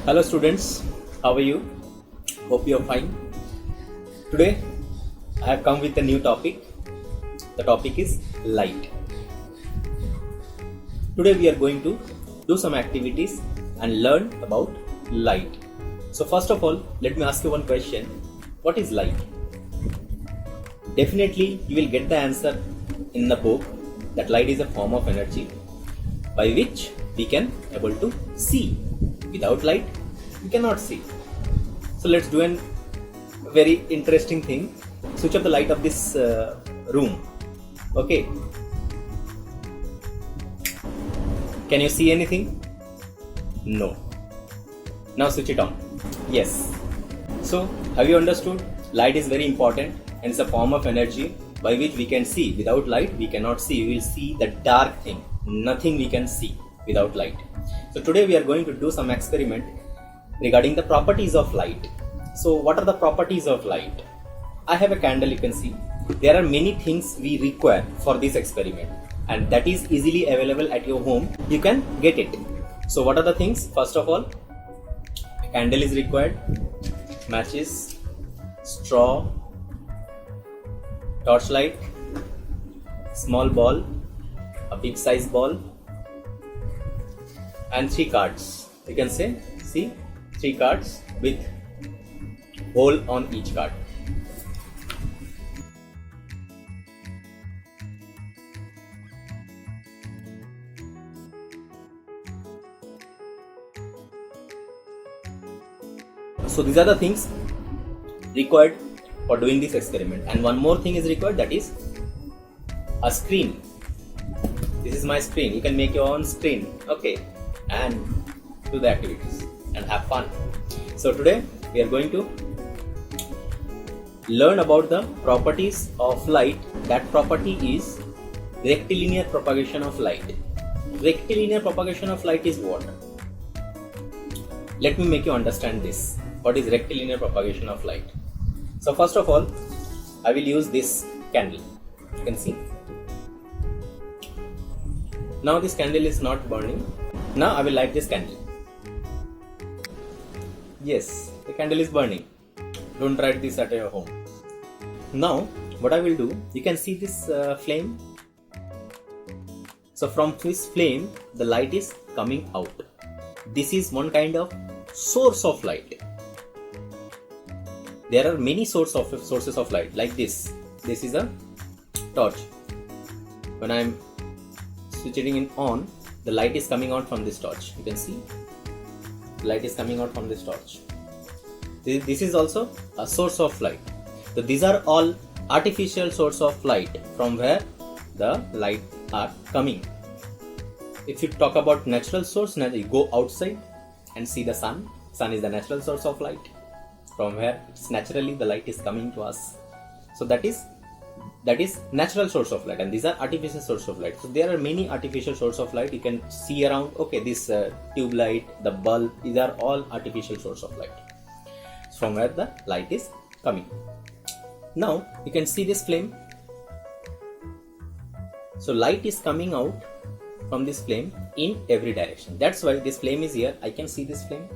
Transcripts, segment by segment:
Hello students, how are you? Hope you are fine. Today I have come with a new topic. The topic is light. Today we are going to do some activities and learn about light. So first of all, let me ask you one question. What is light? Definitely you will get the answer in the book that light is a form of energy by which we can able to see. Without light, we cannot see. So let's do a very interesting thing. Switch off the light of this room. Okay. Can you see anything? No. Now switch it on. Yes. So have you understood? Light is very important and it's a form of energy by which we can see. Without light, we cannot see. We will see the dark thing. Nothing we can see without light. So today we are going to do some experiment regarding the properties of light. So what are the properties of light? I have a candle, you can see. There are many things we require for this experiment and that is easily available at your home. You can get it. So what are the things? First of all, a candle is required, matches, straw, torchlight, small ball, a big size ball, and 3 cards. You can say, see, 3 cards with hole on each card. So these are the things required for doing this experiment. And one more thing is required, that is a screen. This is my screen. You can make your own screen. Okay. And do the activities and have fun. So today we are going to learn about the properties of light. That property is rectilinear propagation of light. Rectilinear propagation of light is what? Let me make you understand this. What is rectilinear propagation of light? So first of all, I will use this candle. You can see. Now this candle is not burning. Now I will light this candle. Yes, the candle is burning. Don't try this at your home. Now what I will do, you can see this flame. So from this flame the light is coming out. This is one kind of source of light. There are many sources of light like this. This is a torch. When I am switching it on, the light is coming out from this torch. You can see the light is coming out from this torch. This is also a source of light. So these are all artificial source of light from where the light are coming. If you talk about natural source, now you go outside and see the sun. Sun is the natural source of light from where it's naturally the light is coming to us. So that is natural source of light, and these are artificial source of light. So there are many artificial source of light. You can see around. Okay, this tube light, the bulb, these are all artificial source of light from where the light is coming. Now you can see this flame. So light is coming out from this flame in every direction. That's why this flame is here. I can see this flame.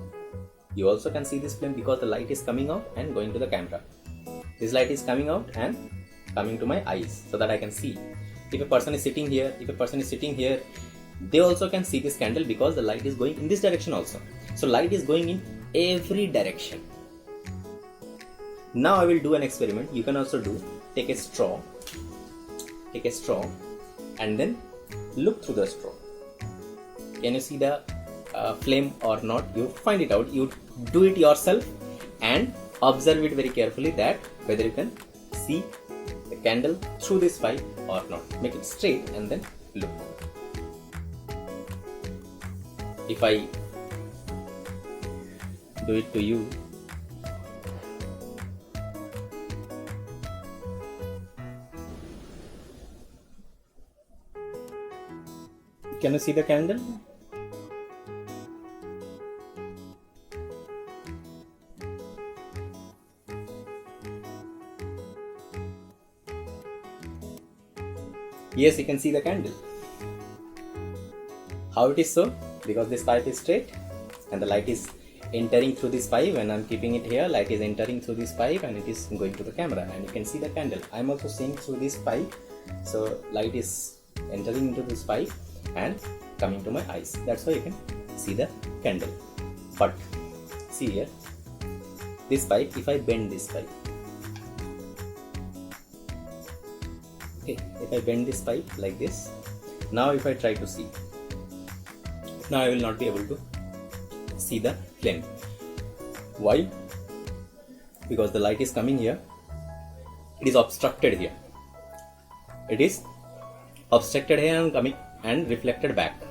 You also can see this flame because the light is coming out and going to the camera. This light is coming out and coming to my eyes so that I can see. If a person is sitting here, they also can see this candle because the light is going in this direction also. So light is going in every direction. Now I will do an experiment. You can also do. Take a straw and then look through the straw. Can you see the flame or not? You find it out. You do it yourself and observe it very carefully that whether you can see the candle through this pipe or not. Make it straight and then look. If I do it to you, can you see the candle? Yes, you can see the candle. How it is so? Because this pipe is straight and the light is entering through this pipe. When I'm keeping it here, light is entering through this pipe and it is going to the camera, and you can see the candle. I'm also seeing through this pipe, so light is entering into this pipe and coming to my eyes. That's why you can see the candle. But see here, this pipe, if I bend this pipe, okay, if I bend this pipe like this, now if I try to see, now I will not be able to see the flame. Why? Because the light is coming here, it is obstructed here. It is obstructed here and coming and reflected back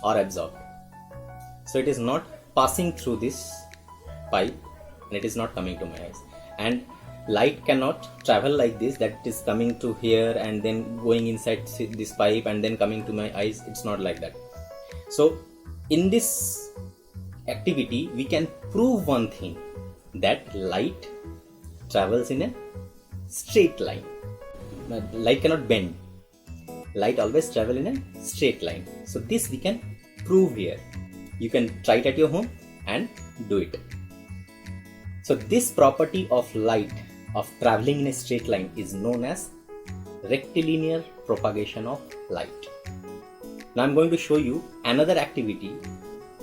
or absorbed. So it is not passing through this pipe and it is not coming to my eyes. And light cannot travel like this, that is coming to here and then going inside this pipe and then coming to my eyes. It's not like that. So in this activity we can prove one thing, that light travels in a straight line. Light cannot bend. Light always travel in a straight line. So this we can prove here. You can try it at your home and do it. So this property of light of traveling in a straight line is known as rectilinear propagation of light. Now I'm going to show you another activity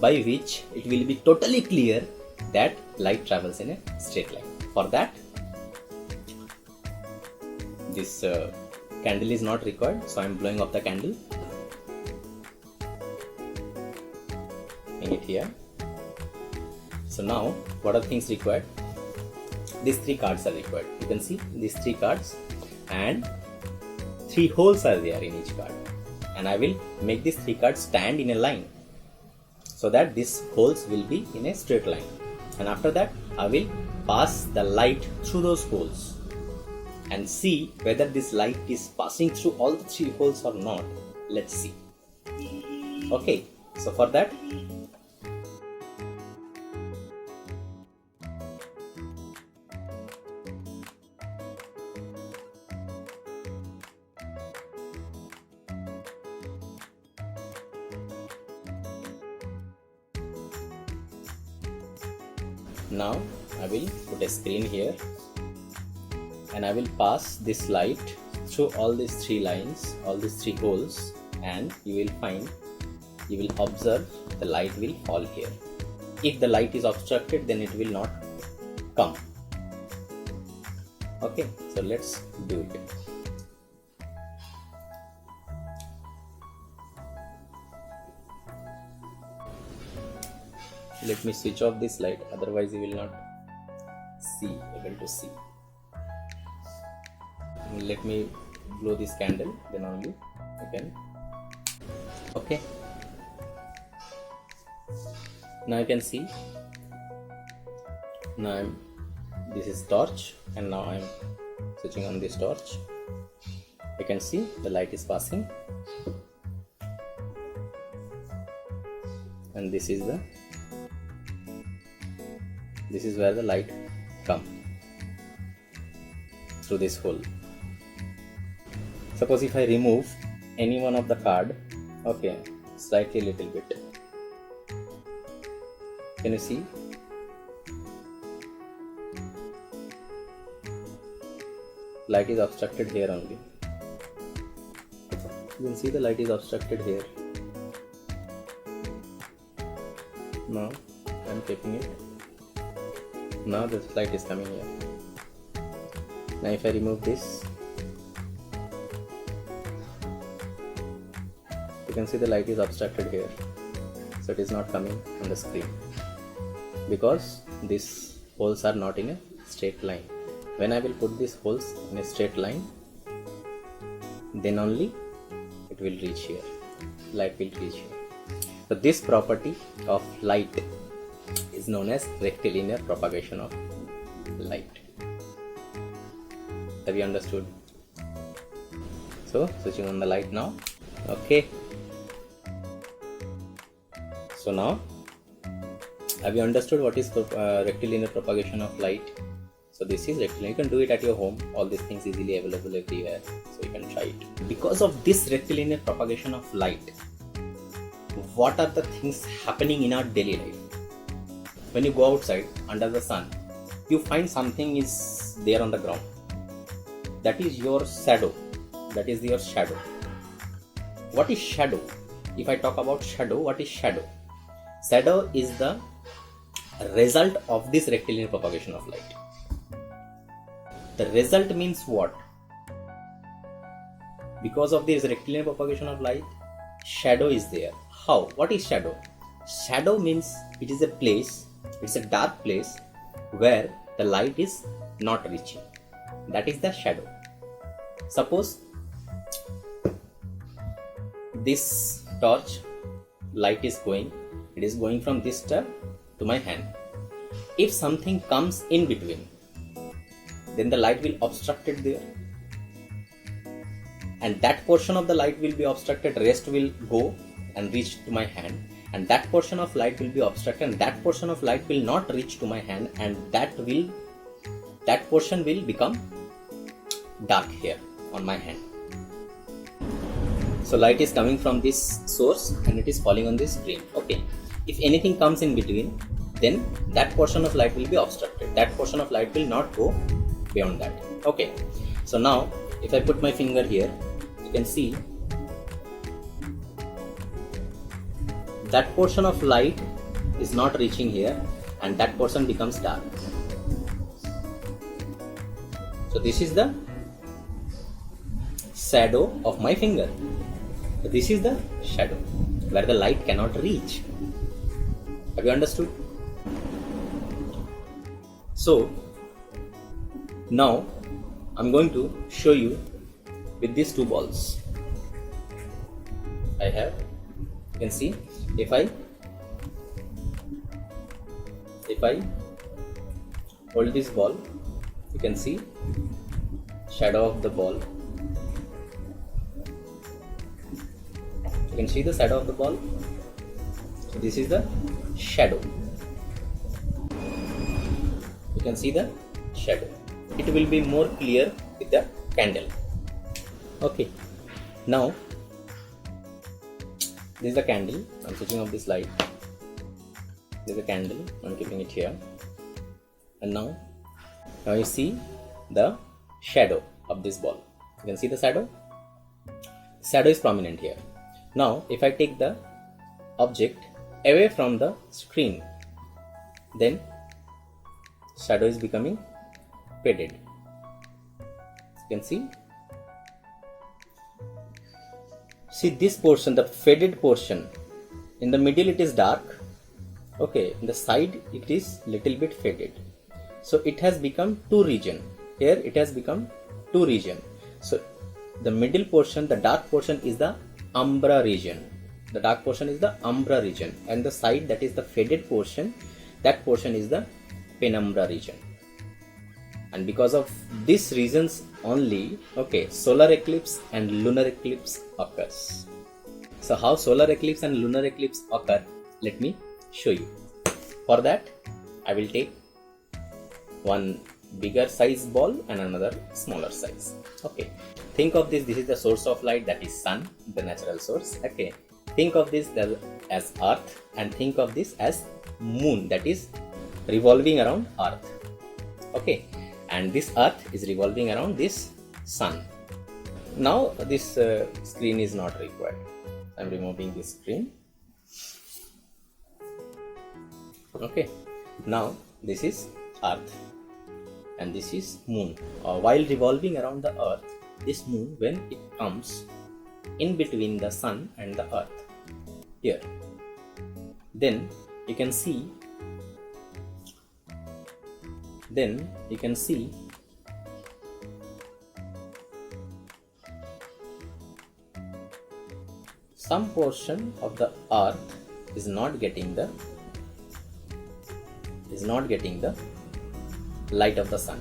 by which it will be totally clear that light travels in a straight line. For that, this candle is not required, so I'm blowing up the candle. Hang it here. So now, what are things required? These 3 cards are required. You can see these 3 cards and 3 holes are there in each card. And I will make these 3 cards stand in a line so that these holes will be in a straight line. And after that, I will pass the light through those holes and see whether this light is passing through all the 3 holes or not. Let's see. Okay, so for that, now I will put a screen here and I will pass this light through all these 3 lines, all these 3 holes, and you will observe the light will fall here. If the light is obstructed, then it will not come. Okay, so let's do it. Let me switch off this light, otherwise you will not able to see. Let me blow this candle, then only you can. Okay. Now you can see. Now this is torch, and now I'm switching on this torch. You can see the light is passing, and this is where the light comes through this hole. Suppose if I remove any one of the card, okay, slightly little bit, can you see? Light is obstructed here only. You can see the light is obstructed here. Now I'm keeping it. Now the light is coming here. Now if I remove this, you can see the light is obstructed here, so it is not coming on the screen because these holes are not in a straight line. When I will put these holes in a straight line, then only it will reach here, light will reach here. So this property of light is known as rectilinear propagation of light. Have you understood? So switching on the light now. Okay. So now, have you understood what is rectilinear propagation of light? So this is rectilinear. You can do it at your home. All these things easily available everywhere. So you can try it. Because of this rectilinear propagation of light, what are the things happening in our daily life? when you go outside under the sun, you find something is there on the ground. That is your shadow. That is your shadow. What is shadow? If I talk about shadow, what is shadow? Shadow is the result of this rectilinear propagation of light. The result means what? Because of this rectilinear propagation of light, shadow is there. How? What is shadow? Shadow means it is a place, it's a dark place where the light is not reaching. That is the shadow. Suppose this torch light is going, it is going from this star to my hand. If something comes in between, then the light will obstruct it there, and that portion of the light will be obstructed, rest will go and reach to my hand, and that portion of light will be obstructed, and that portion of light will not reach to my hand, and that portion will become dark here on my hand. So light is coming from this source and it is falling on this screen. Okay, if anything comes in between, then that portion of light will be obstructed, that portion of light will not go beyond that. Okay, so now if I put my finger here, you can see that portion of light is not reaching here and that portion becomes dark. So this is the shadow of my finger. This is the shadow where the light cannot reach. Have you understood? So now I'm going to show you with these two balls. I have, you can see, if I hold this ball, you can see shadow of the ball. You can see the shadow of the ball. So this is the shadow. You can see the shadow. It will be more clear with the candle. Okay, now this is the candle. I'm switching off this light. This is the candle. I'm keeping it here. And now you see the shadow of this ball. You can see the shadow. Shadow is prominent here. Now if I take the object away from the screen, then shadow is becoming faded. You can see this portion, the faded portion, in the middle it is dark. Okay, in the side it is little bit faded. So it has become two region. Here it has become two region. So the middle portion, the dark portion, is the umbra region. The dark portion is the umbra region, and the side, that is the faded portion, that portion is the penumbra region. And because of these reasons only, okay, solar eclipse and lunar eclipse occurs. So how solar eclipse and lunar eclipse occur, let me show you. For that, I will take one bigger size ball and another smaller size. Okay, think of this is the source of light, that is sun, the natural source. Okay, think of this as earth, and think of this as moon, that is revolving around earth. Okay, and this earth is revolving around this sun. Now this screen is not required. I'm removing this screen. Okay, now this is earth and this is moon. While revolving around the earth, this moon, when it comes in between the sun and the earth here, then you can see some portion of the earth is not getting the light of the sun.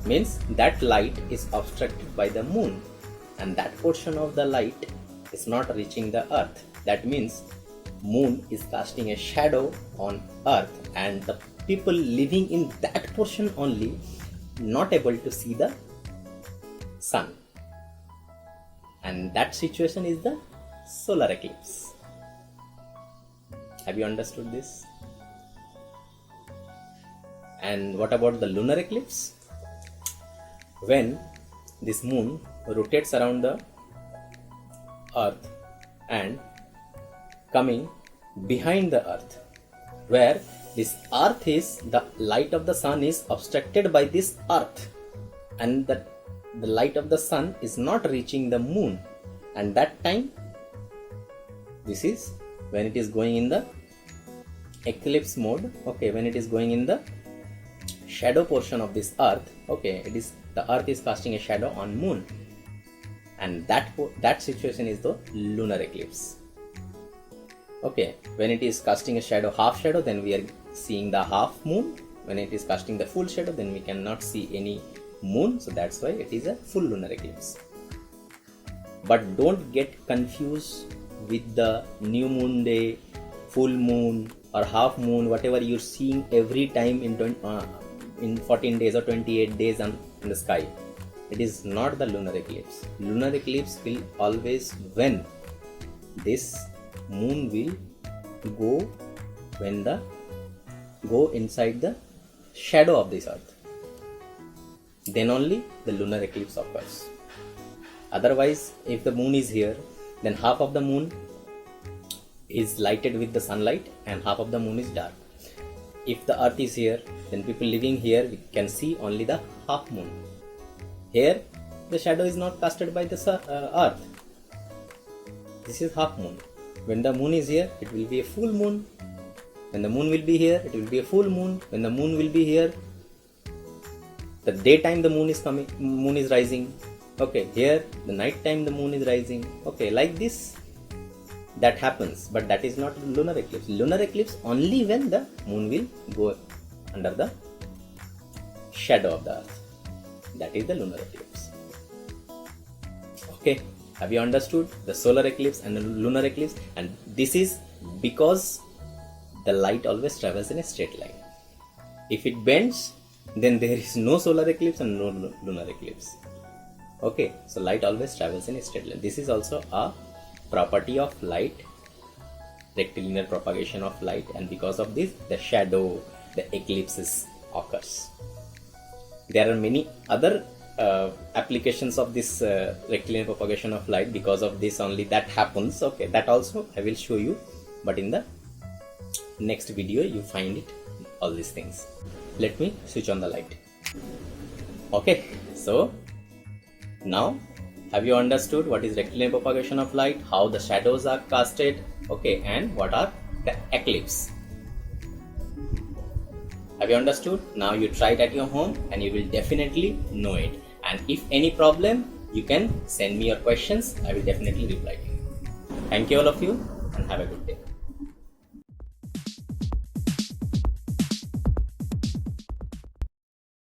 Means that light is obstructed by the moon, and that portion of the light is not reaching the earth. That means moon is casting a shadow on earth, and the people living in that portion only not able to see the sun, and that situation is the solar eclipse. Have you understood this? And what about the lunar eclipse? When this moon rotates around the earth and coming behind the earth, where this earth is, the light of the sun is obstructed by this earth, and the light of the sun is not reaching the moon, and that time, this is when it is going in the eclipse mode. Okay, when it is going in the shadow portion of this earth. Okay, it is, the earth is casting a shadow on moon, and that situation is the lunar eclipse. Okay, when it is casting a shadow, half shadow, then we are seeing the half moon. When it is casting the full shadow, then we cannot see any moon, so that's why it is a full lunar eclipse. But don't get confused with the new moon day, full moon or half moon, whatever you're seeing every time in 14 days or 28 days in the sky. It is not the lunar eclipse. Lunar eclipse will always when this moon will go inside the shadow of this earth. Then only the lunar eclipse occurs. Otherwise, if the moon is here, then half of the moon is lighted with the sunlight and half of the moon is dark. If the earth is here, then people living here can see only the half moon. Here, the shadow is not casted by the earth. This is half moon. When the moon is here, it will be a full moon. When the moon will be here, it will be a full moon. When the moon will be here, the daytime the moon is coming, moon is rising. Okay, here the night time the moon is rising. Okay, like this, that happens, but that is not lunar eclipse. Lunar eclipse only when the moon will go under the shadow of the earth. That is the lunar eclipse. Okay, have you understood the solar eclipse and the lunar eclipse? And this is because the light always travels in a straight line. If it bends, then there is no solar eclipse and no lunar eclipse. Okay, so light always travels in a straight line. This is also a property of light, rectilinear propagation of light, and because of this, the shadow, the eclipses occurs. There are many other applications of this rectilinear propagation of light. Because of this only that happens. Okay, that also I will show you, but in the next video you find it, all these things. Let me switch on the light. Okay, so now have you understood what is rectilinear propagation of light, how the shadows are casted, okay, and what are the eclipse? Have you understood? Now you try it at your home and you will definitely know it. And if any problem, you can send me your questions. I will definitely reply to you. Thank you all of you and have a good day.